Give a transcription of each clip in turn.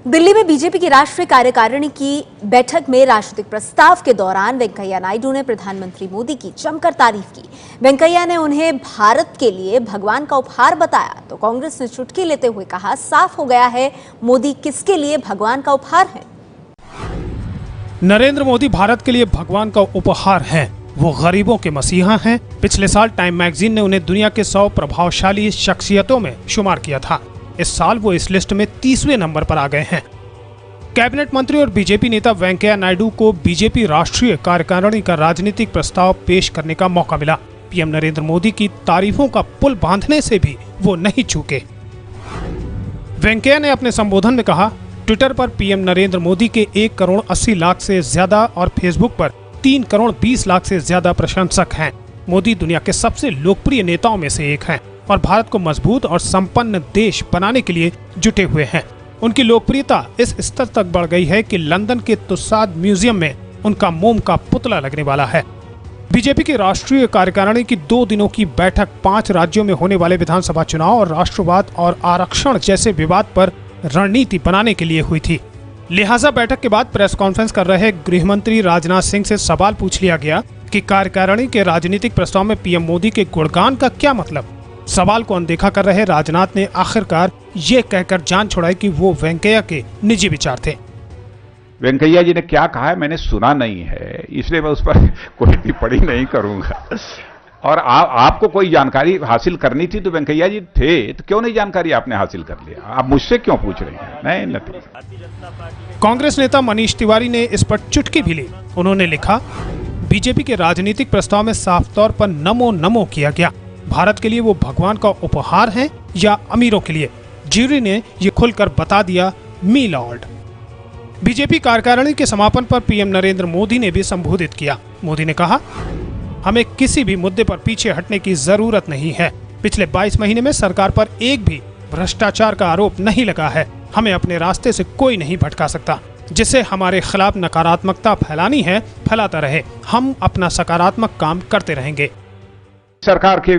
दिल्ली में बीजेपी की राष्ट्रीय कार्यकारिणी की बैठक में राजनीतिक प्रस्ताव के दौरान वेंकैया नायडू ने प्रधानमंत्री मोदी की जमकर तारीफ की। वेंकैया ने उन्हें भारत के लिए भगवान का उपहार बताया तो कांग्रेस ने चुटकी लेते हुए कहा, साफ हो गया है मोदी किसके लिए भगवान का उपहार है। नरेंद्र मोदी भारत के लिए भगवान का उपहार हैं। वो गरीबों के मसीहा हैं। पिछले साल टाइम मैगजीन ने उन्हें दुनिया के 100 प्रभावशाली शख्सियतों में शुमार किया था। इस साल वो इस लिस्ट में 30वें नंबर पर आ गए हैं। कैबिनेट मंत्री और बीजेपी नेता वेंकैया नायडू को बीजेपी राष्ट्रीय कार्यकारिणी का राजनीतिक प्रस्ताव पेश करने का मौका मिला। पीएम नरेंद्र मोदी की तारीफों का पुल बांधने से भी वो नहीं चूके। वेंकैया ने अपने संबोधन में कहा, ट्विटर पर पीएम नरेंद्र मोदी के 1 करोड़ 80 लाख से ज्यादा और फेसबुक पर 3 करोड़ 20 लाख से ज्यादा प्रशंसक हैं। मोदी दुनिया के सबसे लोकप्रिय नेताओं में से एक हैं और भारत को मजबूत और संपन्न देश बनाने के लिए जुटे हुए हैं। उनकी लोकप्रियता इस स्तर तक बढ़ गई है कि लंदन के तुसाद म्यूजियम में उनका मोम का पुतला लगने वाला है। बीजेपी की राष्ट्रीय कार्यकारिणी की 2 दिनों की बैठक 5 राज्यों में होने वाले विधानसभा चुनाव और राष्ट्रवाद और आरक्षण जैसे विवाद पर रणनीति बनाने के लिए हुई थी। लिहाजा बैठक के बाद प्रेस कॉन्फ्रेंस कर रहे गृह मंत्री राजनाथ सिंह से सवाल पूछ लिया गया कि कार्यकारिणी के राजनीतिक प्रस्ताव में पीएम मोदी के गुणगान का क्या मतलब। सवाल को अनदेखा कर रहे राजनाथ ने आखिरकार ये कहकर जान छोड़ाई कि वो वेंकैया के निजी विचार थे। वेंकैया जी ने क्या कहा है मैंने सुना नहीं है, इसलिए मैं उस पर कोई टिप्पणी नहीं करूंगा। और आपको कोई जानकारी हासिल करनी थी तो वेंकैया जी थे, तो क्यों नहीं जानकारी आपने हासिल कर लिया? आप मुझसे क्यों पूछ रहे हैं? नहीं। कांग्रेस नेता मनीष तिवारी ने इस पर चुटकी भी ली। उन्होंने लिखा, बीजेपी के राजनीतिक प्रस्ताव में साफ तौर पर नमो नमो किया गया। भारत के लिए वो भगवान का उपहार हैं या अमीरों के लिए? ज्यूरी ने ये खुलकर बता दिया, मी लॉर्ड। बीजेपी कार्यकारिणी के समापन पर पीएम नरेंद्र मोदी ने भी संबोधित किया। मोदी ने कहा, हमें किसी भी मुद्दे पर पीछे हटने की जरूरत नहीं है। पिछले 22 महीने में सरकार पर एक भी भ्रष्टाचार का आरोप नहीं लगा है। हमें अपने रास्ते से कोई नहीं भटका सकता। जिसे हमारे खिलाफ नकारात्मकता फैलानी है, फैलाता रहे। हम अपना सकारात्मक काम करते रहेंगे। सरकार के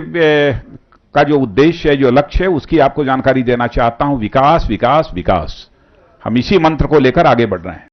का जो उद्देश्य है, जो लक्ष्य है, उसकी आपको जानकारी देना चाहता हूं। विकास विकास विकास, हम इसी मंत्र को लेकर आगे बढ़ रहे हैं।